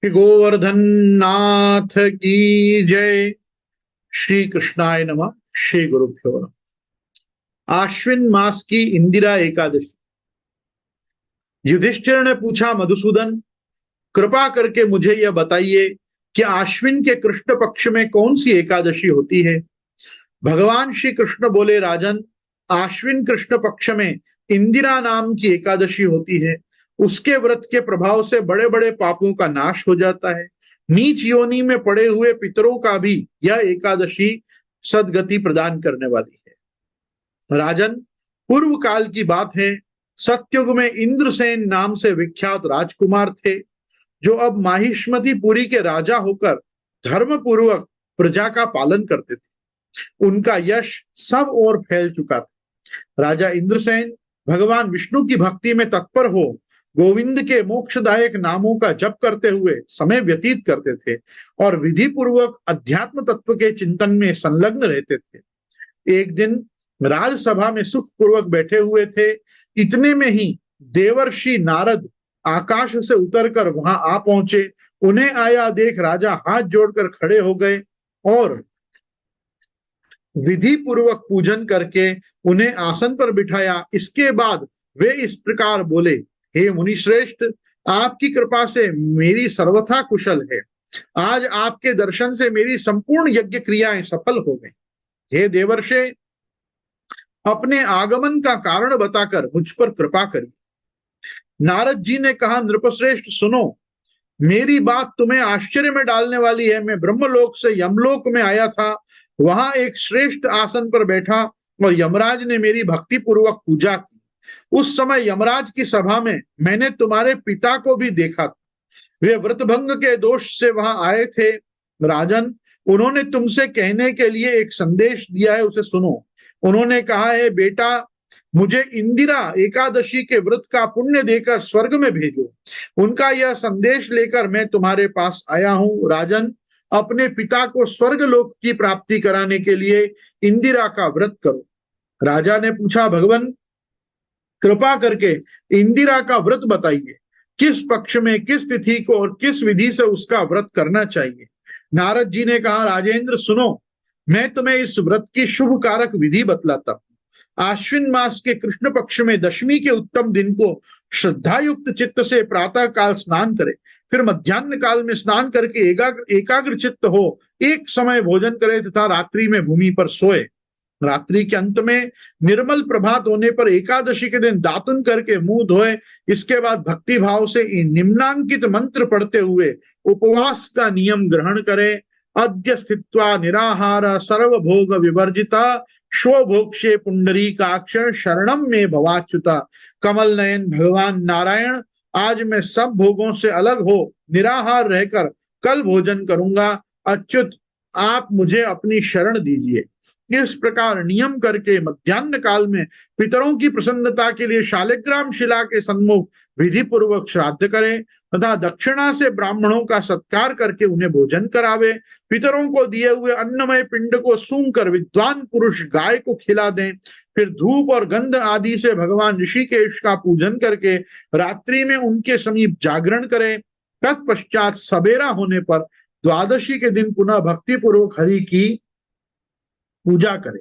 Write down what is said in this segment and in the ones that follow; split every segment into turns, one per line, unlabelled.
श्री गोवर्धन नाथ की जय। श्री कृष्णाय नमः। श्री गुरुभ्यो नमः। आश्विन मास की इंदिरा एकादशी। युधिष्ठिर ने पूछा, मधुसूदन, कृपा करके मुझे यह बताइए कि आश्विन के कृष्ण पक्ष में कौन सी एकादशी होती है। भगवान श्री कृष्ण बोले, राजन, आश्विन कृष्ण पक्ष में इंदिरा नाम की एकादशी होती है। उसके व्रत के प्रभाव से बड़े बड़े पापों का नाश हो जाता है। नीच योनि में पड़े हुए पितरों का भी यह एकादशी सदगति प्रदान करने वाली है। राजन, पूर्व काल की बात है। सतयुग में इंद्रसेन नाम से विख्यात राजकुमार थे, जो अब माहिष्मतिपुरी के राजा होकर धर्म पूर्वक प्रजा का पालन करते थे। उनका यश सब ओर फैल चुका था। राजा इंद्रसेन भगवान विष्णु की भक्ति में तत्पर हो गोविंद के मोक्षदायक नामों का जप करते हुए समय व्यतीत करते थे और विधि पूर्वक अध्यात्म तत्व के चिंतन में संलग्न रहते थे। एक दिन राजसभा में सुख पूर्वक बैठे हुए थे। इतने में ही देवर्षि नारद आकाश से उतरकर वहां आ पहुंचे। उन्हें आया देख राजा हाथ जोड़कर खड़े हो गए और विधि पूर्वक पूजन करके उन्हें आसन पर बिठाया। इसके बाद वे इस प्रकार बोले, हे मुनि श्रेष्ठ, आपकी कृपा से मेरी सर्वथा कुशल है। आज आपके दर्शन से मेरी संपूर्ण यज्ञ क्रियाएं सफल हो गई। हे देवर्षे, अपने आगमन का कारण बताकर मुझ पर कृपा करिए। नारद जी ने कहा, नृपश्रेष्ठ सुनो, मेरी बात तुम्हें आश्चर्य में डालने वाली है। मैं ब्रह्मलोक से यमलोक में आया था। वहां एक श्रेष्ठ आसन पर बैठा और यमराज ने मेरी भक्ति पूर्वक पूजा की। उस समय यमराज की सभा में मैंने तुम्हारे पिता को भी देखा था। वे व्रतभंग के दोष से वहां आए थे। राजन, उन्होंने तुमसे कहने के लिए एक संदेश दिया है, उसे सुनो। उन्होंने कहा है, बेटा, मुझे इंदिरा एकादशी के व्रत का पुण्य देकर स्वर्ग में भेजो। उनका यह संदेश लेकर मैं तुम्हारे पास आया हूं। राजन, अपने पिता को स्वर्ग लोक की प्राप्ति कराने के लिए इंदिरा का व्रत करो। राजा ने पूछा, भगवान, कृपा करके इंदिरा का व्रत बताइए। किस पक्ष में, किस तिथि को और किस विधि से उसका व्रत करना चाहिए। नारद जी ने कहा, राजेंद्र सुनो, मैं तुम्हें इस व्रत की शुभ कारक विधि बतलाता हूँ। आश्विन मास के कृष्ण पक्ष में दशमी के उत्तम दिन को श्रद्धा युक्त चित्त से प्रातः काल स्नान करे। फिर मध्यान्ह काल में स्नान करके एकाग्र चित्त हो एक समय भोजन करे तथा रात्रि में भूमि पर सोए। रात्रि के अंत में निर्मल प्रभात होने पर एकादशी के दिन दातुन करके मुंह धोए। इसके बाद भक्ति भाव से निम्नांकित मंत्र पढ़ते हुए उपवास का नियम ग्रहण करे। अद्य स्थित्वा निराहार सर्वभोग विवर्जिता स्वभोक्षे पुंडरीकाक्ष शरणम में भवाच्युता। कमल नयन भगवान नारायण, आज मैं सब भोगों से अलग हो निराहार रहकर कल भोजन करूंगा। अच्युत, आप मुझे अपनी शरण दीजिए। इस प्रकार नियम करके मध्यान्ह काल में पितरों की प्रसन्नता के लिए शालिग्राम शिला के सम्मुख विधि पूर्वक श्राद्ध करें तथा दक्षिणा से ब्राह्मणों का सत्कार करके उन्हें भोजन करावे। पितरों को दिए हुए अन्नमय पिंड को सूंघ कर विद्वान पुरुष गाय को खिला दें। फिर धूप और गंध आदि से भगवान ऋषिकेश का पूजन करके रात्रि में उनके समीप जागरण करें। तत्पश्चात सवेरा होने पर द्वादशी के दिन पुनः भक्ति पूर्वक हरि की पूजा करे।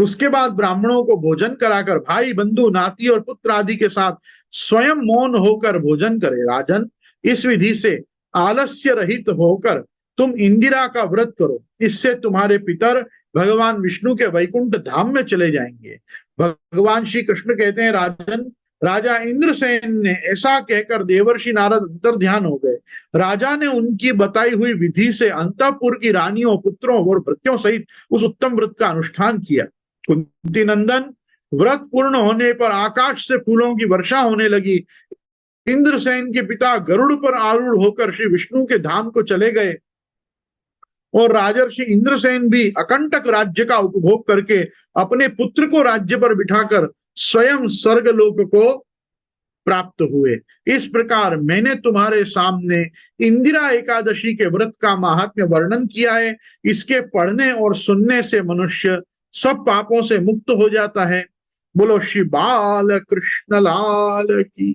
उसके बाद ब्राह्मणों को भोजन कराकर भाई बंधु नाती और पुत्र आदि के साथ स्वयं मौन होकर भोजन करे। राजन, इस विधि से आलस्य रहित होकर तुम इंदिरा का व्रत करो। इससे तुम्हारे पितर भगवान विष्णु के वैकुंठ धाम में चले जाएंगे। भगवान श्री कृष्ण कहते हैं, राजन, राजा इंद्रसेन ने ऐसा कहकर देवर्षि नारद अंतर्ध्यान हो गए। राजा ने उनकी बताई हुई विधि से अंतःपुर की रानियों, पुत्रों और भृत्यों सहित उस उत्तम व्रत का अनुष्ठान किया। कुंती नंदन, व्रत पूर्ण होने पर आकाश से फूलों की वर्षा होने लगी। इंद्रसेन के पिता गरुड़ पर आरूढ़ होकर श्री विष्णु के धाम को चले गए और राजर्षि इंद्रसेन भी अकंटक राज्य का उपभोग करके अपने पुत्र को राज्य पर बिठाकर स्वयं स्वर्गलोक को प्राप्त हुए। इस प्रकार मैंने तुम्हारे सामने इंदिरा एकादशी के व्रत का महात्म्य वर्णन किया है। इसके पढ़ने और सुनने से मनुष्य सब पापों से मुक्त हो जाता है। बोलो श्री बाल कृष्ण लाल की।